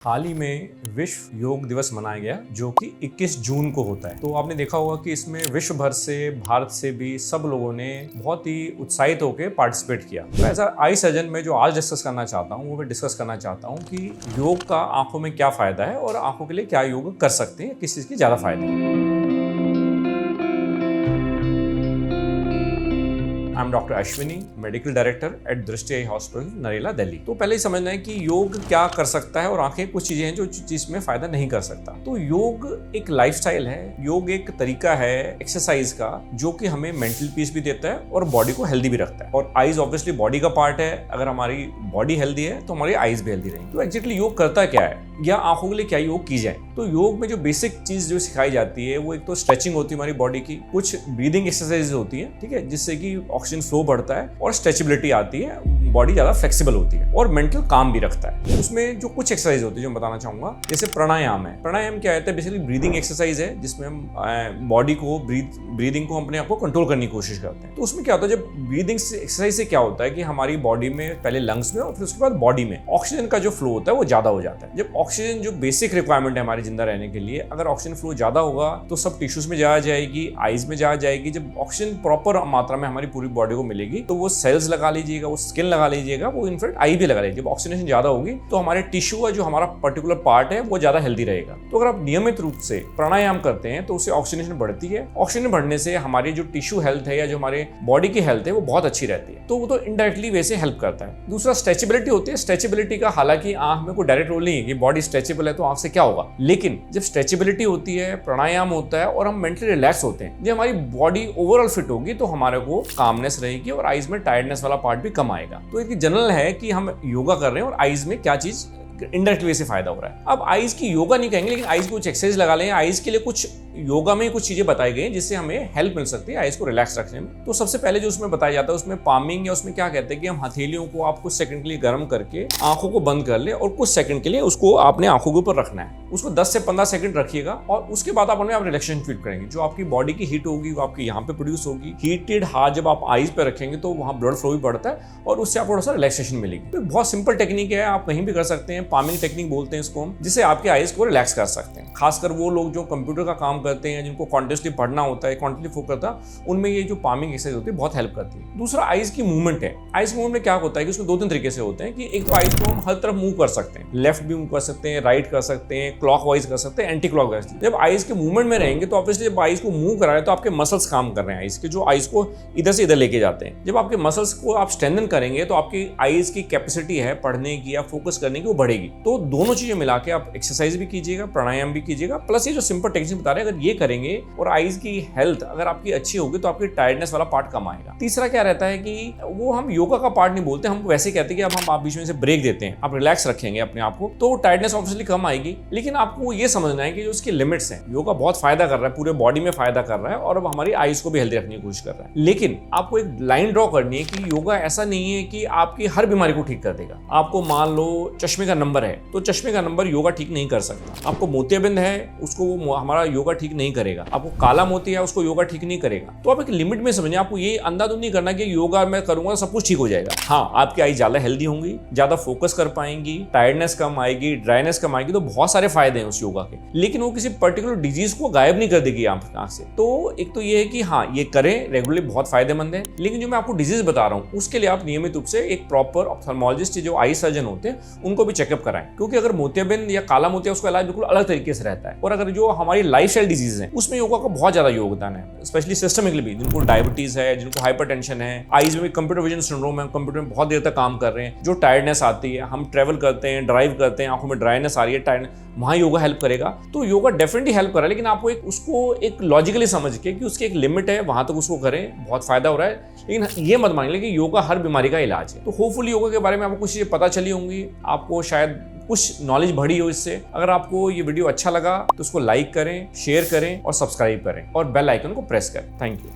हाल ही में विश्व योग दिवस मनाया गया जो कि 21 जून को होता है। तो आपने देखा होगा कि इसमें विश्व भर से, भारत से भी सब लोगों ने बहुत ही उत्साहित होकर पार्टिसिपेट किया। तो ऐसा आई सर्जन में जो आज डिस्कस करना चाहता हूँ वो मैं डिस्कस करना चाहता हूँ कि योग का आंखों में क्या फायदा है और आंखों के लिए क्या योग कर सकते हैं, किस चीज़ की ज़्यादा फायदा है। I am doctor Ashwini, medical director at दृष्टि आई हॉस्पिटल, नरेला, दिल्ली। तो पहले ही समझना है कि योग क्या कर सकता है और आंखें कुछ चीजें हैं जो जिसमें फायदा नहीं कर सकता। तो योग एक लाइफस्टाइल है, योग एक तरीका है एक्सरसाइज का जो कि हमें मेंटल पीस भी देता है और बॉडी को हेल्दी भी रखता है। और आईज ऑब्वियसली बॉडी का पार्ट है, अगर हमारी बॉडी हेल्दी है तो हमारी आईज भी हेल्दी रहेंगी। तो एक्चुअली योग करता क्या है या आंखों के लिए क्या योग की जाए। तो योग में जो बेसिक चीज जो सिखाई जाती है वो एक तो स्ट्रेचिंग होती है हमारी बॉडी की, कुछ ब्रीदिंग एक्सरसाइज होती है, ठीक है, जिससे कि ऑक्सीजन फ्लो बढ़ता है और स्ट्रेचेबिलिटी आती है, बॉडी ज्यादा फ्लेक्सिबल होती है और मेंटल काम भी रखता है। उसमें जो कुछ एक्सरसाइज होती है जो मैं बताना चाहूंगा, जैसे प्राणायाम है। प्राणायाम क्या होता है? बेसिकली ब्रीदिंग एक्सरसाइज है जिसमें हम बॉडी को ब्रीदिंग को अपने आप को कंट्रोल करने की कोशिश करते हैं। तो उसमें क्या होता है, जब ब्रीदिंग एक्सरसाइज से क्या होता है कि हमारी बॉडी में पहले लंग्स में और फिर उसके बाद बॉडी में ऑक्सीजन का जो फ्लो होता है वो ज्यादा हो जाता है। जब ऑक्सीजन जो बेसिक रिक्वायरमेंट है हमारे जिंदा रहने के लिए, अगर ऑक्सीजन फ्लो ज्यादा होगा तो सब टिश्यूज में जा जाएगी, आईज में जा जाएगी। जब ऑक्सीजन प्रॉपर मात्रा में हमारी पूरी बॉडी को मिलेगी तो वो सेल्स लगा लीजिएगा, वो स्किन लगा लीजिएगा, वो इनफैक्ट आई भी लगा लीजिएगा। जब ऑक्सीजन ज्यादा होगी तो हमारे टिश्यू का जो हमारा पर्टिकुलर पार्ट है वो ज्यादा हेल्दी रहेगा। तो अगर आप नियमित रूप से प्राणायाम करते हैं तो उससे ऑक्सीजन बढ़ती है। ऑक्सीजन बढ़ने से हमारी जो टिश्यू हेल्थ है या जो हमारे बॉडी की हेल्थ है वो बहुत अच्छी रहती है। तो वो तो इनडायरेक्टली वैसे हेल्प करता है। दूसरा स्ट्रेचेबिलिटी होती है। स्ट्रेचेबिलिटी का हालांकि आंख में कोई डायरेक्ट रोल नहीं है कि बॉडी स्ट्रेचेबल है तो आंख से क्या होगा, लेकिन जब स्ट्रेचेबिलिटी होती है, प्राणायाम होता है और हम मेंटली रिलैक्स होते हैं, जब हमारी बॉडी ओवरऑल फिट होगी तो हमारे को कामनेस रहेगी और आईज में टायर्डनेस वाला पार्ट भी कम आएगा। तो एक जनरल है कि हम योगा कर रहे हैं और आईज में क्या चीज इनडायरेक्ट वे से फायदा हो रहा है। अब आईज की योगा नहीं कहेंगे, लेकिन आईज की कुछ एक्सरसाइज लगा लें। आईज के लिए कुछ योगा में कुछ चीजें बताई गई हैं जिससे हमें हेल्प मिल सकती है आईज को रिलैक्स रखने में। तो सबसे पहले जो उसमें बताया जाता है उसमें पामिंग, या उसमें क्या कहते हैं कि हम हथेलियों को आप कुछ सेकंड के लिए गर्म करके आंखों को बंद कर ले और कुछ सेकंड के लिए उसको आपने आंखों के ऊपर रखना है। उसको 10 से 15 सेकंड रखिएगा और उसके बाद आप रिलैक्सेशन फील करेंगे। जो आपकी बॉडी की हीट होगी वो आपकी यहाँ पे प्रोड्यूस होगी। हीटेड हाथ जब आप आईज पे रखेंगे तो वहाँ ब्लड फ्लो भी बढ़ता है और उससे आपको थोड़ा सा रिलैक्सेशन मिलेगी। तो बहुत सिंपल टेक्निक है, आप कहीं भी कर सकते हैं। पामिंग टेक्निक बोलते हैं इसको हम, जिससे आपके आईज को रिलैक्स कर सकते हैं। खासकर वो लोग जो कंप्यूटर का काम करते हैं, जिनको कॉन्टिन्यूसली पढ़ना होता है, कॉन्टिन्यूसली फोकस करता है, उनमें ये जो पामिंग एक्सरसाइज होती है बहुत हेल्प करती है। दूसरा आईज की मूवमेंट है। आईज मूवमेंट में क्या होता है कि उसमें 2-3 तरीके से होते हैं कि एक तो आईज को हम हर तरफ मूव कर सकते हैं, लेफ्ट भी मूव कर सकते हैं, राइट कर सकते हैं, क्लॉकवाइज कर सकते हैं, एंटी क्लॉकवाइज। जब आईज के मूवमेंट में रहेंगे तो ऑब्वियसली जब आईज को मूव करा रहे तो आपके मसल्स काम कर रहे हैं आईज के, जो आईज को इधर से इधर लेके जाते हैं। जब आपके मसल्स को आप स्ट्रेंथन करेंगे तो आपकी आईज की कैपेसिटी है पढ़ने की या फोकस करने की वो बढ़ेगी। तो दोनों चीजें मिला के आप एक्सरसाइज भी कीजिएगा, प्राणायाम भी कीजिएगा, प्लस ये जो सिंपल टेक्निक बता रहे हैं अगर ये करेंगे और आईज की हेल्थ अगर आपकी अच्छी होगी तो आपकी टायर्डनेस वाला पार्ट कम आएगा। तीसरा क्या रहता है कि वो हम योगा का पार्ट नहीं बोलते, हम वैसे कहते हैं कि अब हम आप बीच में से ब्रेक देते हैं, आप रिलैक्स रखेंगे अपने आप को तो टायर्डनेस ऑब्वियसली कम आएगी। लेकिन आपको ये समझना है कि जो उसकी लिमिट्स हैं, योगा बहुत फायदा कर रहा है, पूरे बॉडी में फायदा कर रहा है और अब हमारी आईज को भी हेल्दी रखने की कोशिश कर रहा है। लेकिन आपको एक लाइन ड्रॉ करनी है कि योगा ऐसा नहीं है कि आपकी हर बीमारी को ठीक कर देगा। आपको मान लो चश्मे का नंबर है तो चश्मे का नंबर योगा ठीक नहीं कर सकता। आपको मोतियाबिंद है उसको वो हमारा योगा ठीक नहीं करेगा। आपको काला मोती है उसको योगा ठीक नहीं करेगा। तो आप एक लिमिट में समझिए, आपको ये अंदाजा नहीं करना कि योगा मैं करूंगा सब कुछ ठीक हो जाएगा। हाँ, आपकी आई ज्यादा हेल्दी होंगी, ज्यादा फोकस कर पाएंगी, टायर्डनेस कम आएगी, ड्राइनेस कम आएगी, तो बहुत सारे फायदे हैं उस योगा के। लेकिन वो किसी पर्टिकुलर डिजीज को गायब नहीं कर देगी आंख से। तो एक तो ये है कि हाँ ये करें रेगुलरली, बहुत फायदेमंद है। लेकिन जो मैं आपको डिजीज बता रहा हूँ उसके लिए आप नियमित रूप से एक प्रॉपर ऑप्थेल्मोलॉजिस्ट जो आई सर्जन होते हैं उनको भी चेकअप कराएं, क्योंकि अगर मोतियाबिंद या काला मोतिया उसका इलाज बिल्कुल अलग तरीके से रहता है। और अगर जो हमारी लाइफस्टाइल डिजीज है उसमें योगा का बहुत ज्यादा योगदान है, स्पेशली सिस्टमिकली भी, जिनको डायबिटीज है, जिनको हाइपरटेंशन है, आईज में कंप्यूटर विजन सिंड्रोम है, कंप्यूटर में बहुत देर तक काम कर रहे हैं, जो टायर्डनेस आती है, हम ट्रेवल करते हैं, ड्राइव करते हैं, आंखों में ड्राइनेस आ रही है, टायर्डनेस, वहाँ योगा हेल्प करेगा। तो योगा डेफिनेटली हेल्प कर रहा है, लेकिन आपको उसको एक लॉजिकली समझ के कि उसकी एक लिमिट है, वहां तक उसको करें, बहुत फायदा हो रहा है। लेकिन ये मत मानिए कि योगा हर बीमारी का इलाज है। तो होपफुली योगा के बारे में आपको कुछ चीजें पता चली होंगी, आपको शायद कुछ नॉलेज बढ़ी हो इससे। अगर आपको ये वीडियो अच्छा लगा तो उसको लाइक करें, शेयर करें और सब्सक्राइब करें और बेल आइकन को प्रेस करें। Thank you.